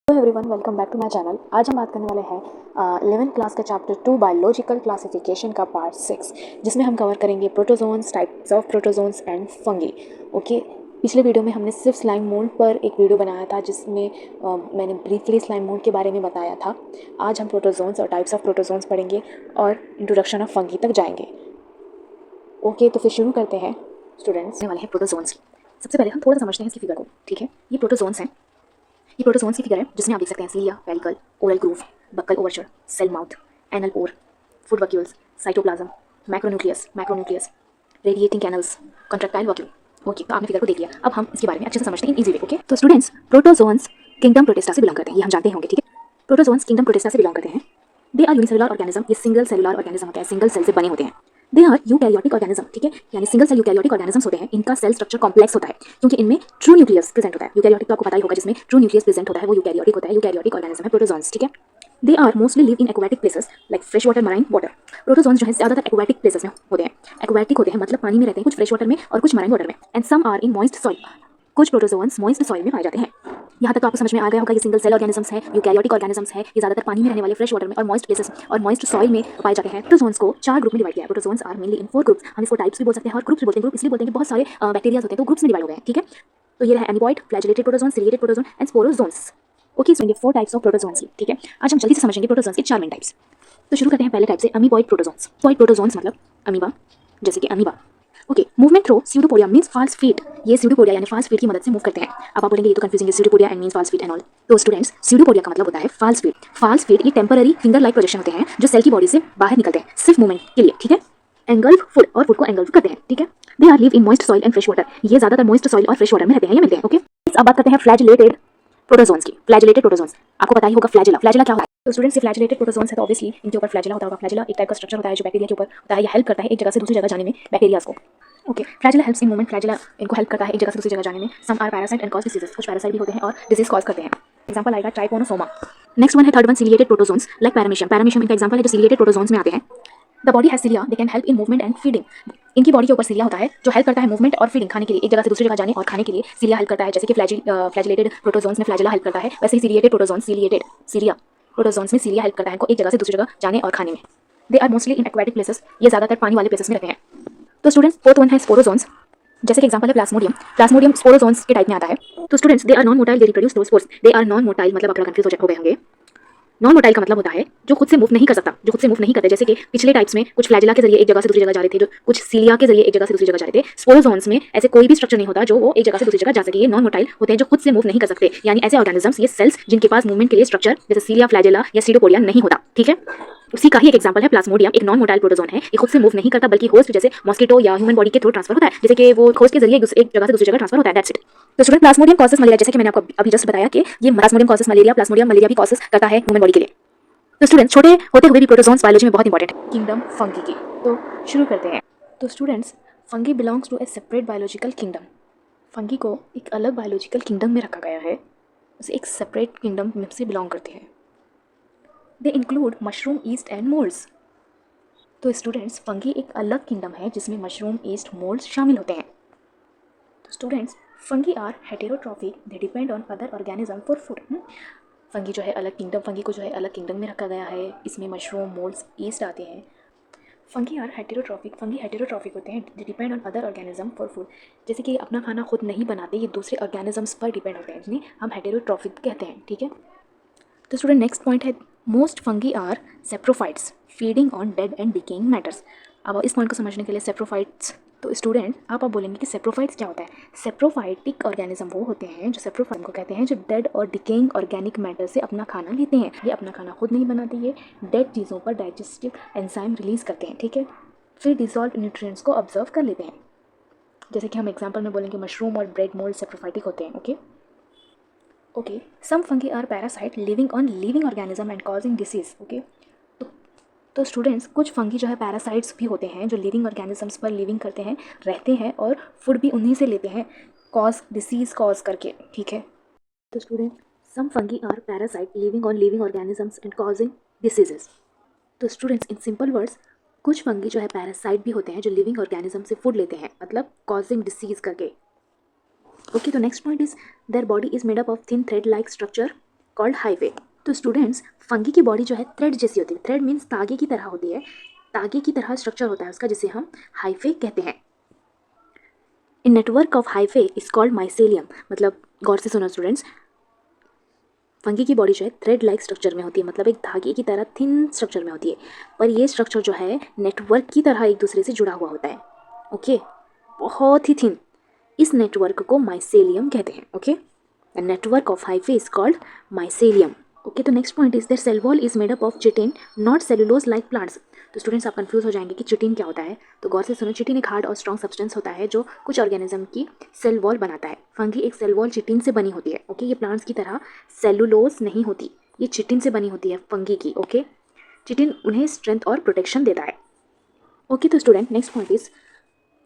Hello everyone, welcome back to my channel. आज हम बात करने वाले हैं 11th क्लास का चैप्टर 2 बायोलॉजिकल क्लासिफिकेशन का पार्ट 6, जिसमें हम कवर करेंगे protozoans, types of protozoans and fungi. Okay, पिछले वीडियो में हमने सिर्फ स्लाइम मोल्ड पर एक वीडियो बनाया था जिसमें मैंने ब्रीफली स्लाइम मोल्ड के बारे में बताया था। आज हम प्रोटोजोन्स और टाइप्स ऑफ प्रोटोजोन्स पढ़ेंगे और इंट्रोडक्शन ऑफ फंगी तक जाएंगे। ओके, तो फिर शुरू करते हैं स्टूडेंट्स। वाले हैं प्रोटोजोन्स। सबसे पहले हम थोड़ा सा समझते हैं इसकी फिगर को। ठीक है, ये प्रोटोजोन्स हैं। ये प्रोटोजोन्स की फिगर है जिसमें आप देख सकते हैं cilia, pellicle, oral groove, buccal overture, cell mouth, anal pore, food vacuoles, cytoplasm, macronucleus, radiating canals, contractile vacuole. Okay, तो आपने फिगर को देख लिया। अब हम इसके बारे में अच्छे से समझते हैं इन इजी वे। ओके, तो स्टूडेंट्स, प्रोटोजोन्स किंगडम प्रोटिस्टा से बिलोंग करते हैं, ये हम जानते होंगे। ठीक है, प्रोटोजोन्स किंगडम प्रोटिस्टा से बिलोंग करते हैं। दे आर यूनिसेलुलर ऑर्गेनिज्म, ये सिंगल सेलुलर ऑर्गेनिज्म होते हैं, सिंगल सेल से बने होते हैं। They are eukaryotic organism. ठीक है, यानी सिंगल सेल यूकैरियोटिक ऑर्गेनिजम्स होते हैं। इनका सेल स्ट्रक्चर कॉम्प्लेक्स होता है क्योंकि इनमें ट्रू न्यूक्लियस प्रेजेंट होता है। यूकैरियोटिक तो आपको पता ही होगा, जिसमें ट्रू न्यूक्लियस प्रेजेंट होता है वो यूकैरियोटिक होता है। यूकैरियोटिक ऑर्गेनिज्म है प्रोटोजोन्स। ठीक है, they are mostly live in aquatic places like fresh water, marine water. Protozoans जो है ज़्यादातर एक्वाटिक प्लेसेस में होते हैं। एक्वाटिक होते हैं मतलब पानी में रहते हैं, कुछ फ्रेश वाटर में और कुछ मराइन वाटर में। And some are in moist soil, कुछ प्रोटोजोन्स मॉइस्ट सॉइल में पाए जाते हैं। यहाँ तक तो आपको समझ में आ गया होगा, ये सिंगल सेल ऑर्गेनिजम्स हैं, यूकैरियोटिक ऑर्गेनिजम्स हैं। ये ज़्यादातर पानी में रहने वाले फ्रेश वाटर में और मॉइस्ट प्लेसेस और मॉइस्ट सॉइल में पाए जाते हैं। प्रोटोजोन्स को 4 ग्रुप में डिवाइड किया है। Protozoans are mainly in 4 groups. हम इसको टाइप्स भी बोल सकते हैं और ग्रुप्स भी बोलते हैं। ग्रुप इसलिए बोलते हैं कि बहुत सारे बैक्टीरिया होते हैं तो ग्रुप्स में डिवाइड हो गए हैं। ठीक है, तो ये है amoeboid, flagellated protozoan, ciliated protozoan and sporozoans. Okay, so ये 4 टाइप्स ऑफ प्रोटोजोन्स। ठीक है, आज हम जल्दी से समझेंगे प्रोटोजोन्स के 4 मेन टाइप्स। तो शुरू करते हैं पहले टाइप से, अमीबॉइड प्रोटोजोन्स। अमीबॉइड प्रोटोजोन्स मतलब अमीबा, जैसे कि amoeba. Okay, movement through pseudopodia means false feet. ये स्यूडोपोडिया यानी फॉल्स फीट की मदद से मूव करते हैं। अब आप बोलेंगे ये तो कंफ्यूजिंग है, pseudopodia and means false feet and all. तो स्टूडेंट्स, स्यूडोपोडिया का मतलब होता है फॉल्स फीट। फॉल्स फीट ये टेम्पररी फिंगर लाइक प्रोजेक्शन होते हैं जो सेल की बॉडी से बाहर निकलते हैं सिर्फ मूवमेंट के लिए। ठीक है, एंगल्फ फूड और फूड को एंगल्फ करते हैं। ठीक है, they are live in moist soil and fresh water. ये ज्यादातर मॉइस्ट सॉइल और फ्रेश वाटर में रहते हैं, ये मिलते हैं। ओके, अब बात करते हैं फ्लैजिलेटेड प्रोटोजोन्स की। फ्लैजिलेटेड प्रोटोजोन्स, आपको पता ही होगा फ्लैजिला। फ्लैजिला क्या होता है? तो स्टूडेंट्स, ये फ्लैजिलेटेड प्रोटोजोन्स है तो ऑब्वियसली इनके ऊपर फ्लैजिला होता होगा। फ्लैजिला एक टाइप का स्ट्रक्चर होता है जो बैक्टीरिया के ऊपर होता है। ये हेल्प करता है एक जगह से दूसरी जगह जाने में बैक्टीरियाज को। Okay, flagella helps in movement. Flagella इनको हेल्प करता है एक जगह से दूसरी जगह जाने में। Some are parasite and cause diseases, कुछ पैरासाइट भी होते हैं और डिजीज कॉज करते हैं। एग्जांपल आएगा ट्राइकोनोसोमा। नेक्स्ट वन है third one, ciliated protozoans like paramecium. Paramecium इनका एग्जांपल है जो सिलिएटेड प्रोटोजोन्स में आते हैं। The body has cilia, they can help in movement and feeding. इनकी बॉडी के ऊपर सिलिया होता है जो हेल्प करता है मूवमेंट और फीडिंग, खाने के लिए, एक जगह से दूसरी जगह जाने और खाने के लिए सिलिया हेल्प करता है। जैसे कि फ्लैजिलेटेड प्रोटोजोन्स में फ्लैजिला हेल्प करता है, वैसे ही ciliated protozoans, ciliated cilia protozoans में सिलिया हेल्प करता है इनको एक जगह से दूसरी जगह जाने और खाने में। They are mostly in aquatic places, ये ज्यादातर पानी वाले प्लेसेस में रहते हैं। तो स्टूडेंट्स, फोर्थ वन है स्पोरोजोन्स, जैसे कि एग्जांपल है प्लाज्मोडियम। प्लाज्मोडियम स्पोरोजोन्स के टाइप में आता है। तो students, they are non motile, they reproduce through spores. They are non motile मतलब आप कंफ्यूज हो गए होंगे। नॉन मोटाइल का मतलब होता है जो खुद से मूव नहीं कर सकता, जो खुद से मूव नहीं करते। जैसे कि पिछले टाइप्स में कुछ फ्लैजिला के जरिए एक जगह से दूसरी जगह जा रहे थे, जो कुछ सीलिया के जरिए एक जगह से दूसरी जगह जा रहे थे। स्पोरोजोन्स में ऐसे कोई भी स्ट्रक्चर नहीं होता जो वो एक जगह से दूसरी जगह जा सके। ये नॉन मोटाइल होते हैं जो खुद से मूव नहीं कर सकते, यानी ऐसे ऑर्गेनिजम्स, ये सेल्स जिनके पास मूवमेंट के लिए स्ट्रक्चर जैसे सीलिया, फ्लैजिला या सीडोपोडिया नहीं होता। ठीक है, उसी का ही एक एग्जांपल है प्लाज्मोडियम, एक नॉन मोटाइल प्रोटोजोन है। ये खुद से मूव नहीं करता बल्कि होस्ट जैसे मॉस्किटो या ह्यूमन बॉडी के थ्रू ट्रांसफर होता है, जैसे कि वो होस्ट के जरिए एक जगह से दूसरी जगह ट्रांसफर होता है। That's it. तो स्टूडेंट, प्लाज्मोडियम कॉजेस मलेरिया, जैसे कि मैंने आपको अभी जस्ट बताया कि ये Plasmodium causes malaria, Plasmodium malaria भी कॉजेस करता है ह्यूमन बॉडी के लिए। तो स्टूडेंट्स, छोटे होते हुए भी प्रोटोजोन्स बायोलॉजी में बहुत इंपॉर्टेंट है। किंगडम फंगी की तो शुरू करते हैं। तो students, fungi belongs to a separate biological kingdom. Fungi को एक अलग बायोलॉजिकल किंगडम में रखा गया है, उसे एक सेपरेट किंगडम में से बिलोंग करते हैं। They include mushroom, east and moulds. तो स्टूडेंट्स, फंगी एक अलग किंगडम है जिसमें मशरूम, ईस्ट, मोल्ड्स शामिल होते हैं। तो students, fungi are heterotrophic, they depend on other organism for food. Fungi जो है अलग किंगडम, फंगी को जो है अलग किंगडम में रखा गया है। इसमें मशरूम, मोल्ड्स, ईस्ट आते हैं। Fungi are heterotrophic, fungi heterotrophic होते हैं, they depend on other organism for food. जैसे कि ये अपना खाना खुद नहीं बनाते, ये दूसरे ऑर्गेनिजम्स पर डिपेंड होते हैं, जिन्हें हम हेटेरोट्रॉफिक कहते हैं। ठीक है, तो स्टूडेंट नेक्स्ट पॉइंट है, most fungi are saprophytes, feeding on dead and decaying matters. अब इस पॉइंट को समझने के लिए सेप्रोफाइट्स, तो स्टूडेंट आप बोलेंगे कि सेप्रोफाइट्स क्या होता है। सेप्रोफाइटिक ऑर्गेनिज्म वो होते हैं जो सेप्रोफाइट को कहते हैं जो डेड और डिकेइंग ऑर्गेनिक मैटर से अपना खाना लेते हैं। ये अपना खाना खुद नहीं बनाते, ये डेड चीज़ों पर डाइजेस्टिव एंजाइम रिलीज करते हैं। ठीक है, फिर डिजॉल्व न्यूट्रिएंट्स को ऑब्जर्व कर लेते हैं। जैसे कि हम एग्जाम्पल में बोलेंगे मशरूम और ब्रेड मोल्ड सेप्रोफाइटिक होते हैं। Okay, some fungi are parasite living on living organism and causing disease. Okay, तो स्टूडेंट्स, कुछ फंगी जो है पैरासाइट्स भी होते हैं जो लिविंग ऑर्गेनिजम्स पर लिविंग करते हैं, रहते हैं और फूड भी उन्हीं से लेते हैं, डिसीज कॉज करके। ठीक है, तो student, some fungi are parasite living on living organisms and causing diseases. तो स्टूडेंट्स, इन सिंपल वर्ड्स, कुछ फंगी जो है पैरासाइट भी होते हैं जो लिविंग ऑर्गेनिज्म से फूड लेते हैं, मतलब कॉजिंग डिसीज करके। ओके, तो next point is their body is made up of thin thread like structure called highway. तो स्टूडेंट्स, फंगी की बॉडी जो है थ्रेड जैसी होती है। थ्रेड मीन्स धागे की तरह होती है, धागे की तरह स्ट्रक्चर होता है उसका, जिसे हम हाईवे कहते हैं। In network of hyphae is called mycelium. मतलब गौर से सुनो स्टूडेंट्स, फंगी की बॉडी जो है थ्रेड लाइक स्ट्रक्चर में होती है, मतलब एक धागे की तरह थिन स्ट्रक्चर में होती है, पर ये स्ट्रक्चर जो है नेटवर्क की तरह एक दूसरे से जुड़ा हुआ होता है। ओके, बहुत ही थिन। इस नेटवर्क को माइसेलियम कहते हैं। Okay, the network of hyphae is called mycelium. Okay, तो next point is their cell wall is made up of chitin not cellulose like plants. तो स्टूडेंट्स, आप कंफ्यूज हो जाएंगे कि चिटिन क्या होता है, तो गौर से सुनो। चिटिन एक हार्ड और स्ट्रॉन्ग सब्सटेंस होता है जो कुछ ऑर्गेनिज्म की सेल वॉल बनाता है। फंगी एक सेल वॉल चिटिन से बनी होती है। ओके, ये प्लांट्स की तरह सेलुलोज नहीं होती, ये चिटिन से बनी होती है फंगी की। ओके, चिटिन उन्हें स्ट्रेंथ और प्रोटेक्शन देता है। ओके, तो स्टूडेंट नेक्स्ट पॉइंट इज,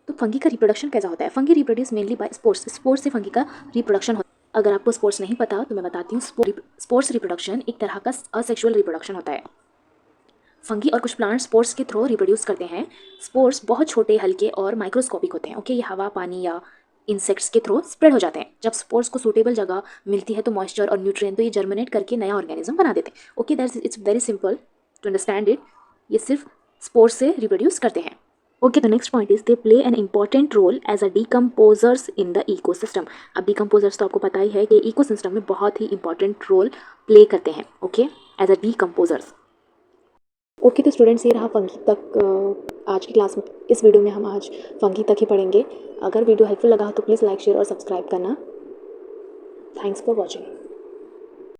तो फंगी का रिप्रोडक्शन कैसा होता है? Fungi reproduce mainly by spores. Spores से फंगी का रिप्रोडक्शन होता है। अगर आपको स्पोर्ट्स नहीं पता तो मैं बताती हूँ। स्पोर्ट्स रिप्रोडक्शन एक तरह का असेक्सुअल रिप्रोडक्शन होता है। फंगी और कुछ प्लांट स्पोर्स के थ्रू रिप्रोड्यूस करते हैं। स्पोर्स बहुत छोटे, हल्के और माइक्रोस्कोपिक होते हैं। ओके, ये हवा, पानी या इंसेक्ट्स के थ्रू स्प्रेड हो जाते हैं। जब स्पोर्स को सूटेबल जगह मिलती है तो मॉइस्चर और न्यूट्रिएंट, तो ये जर्मिनेट करके नया ऑर्गेनिज्म बना देते हैं। Okay, that's it's very simple to understand it. ये सिर्फ स्पोर्स से रिप्रोड्यूस करते हैं। ओके, तो next point is they play an important role as a decomposers in the ecosystem. अब डिकम्पोजर्स तो आपको पता ही है कि इकोसिस्टम में बहुत ही इंपॉर्टेंट रोल प्ले करते हैं। Okay, as a decomposers. Okay, तो स्टूडेंट्स, ये रहा फंगी तक आज की क्लास में। इस वीडियो में हम आज फंगी तक ही पढ़ेंगे। अगर वीडियो हेल्पफुल लगा तो प्लीज़ लाइक, शेयर और सब्सक्राइब करना। Thanks for watching.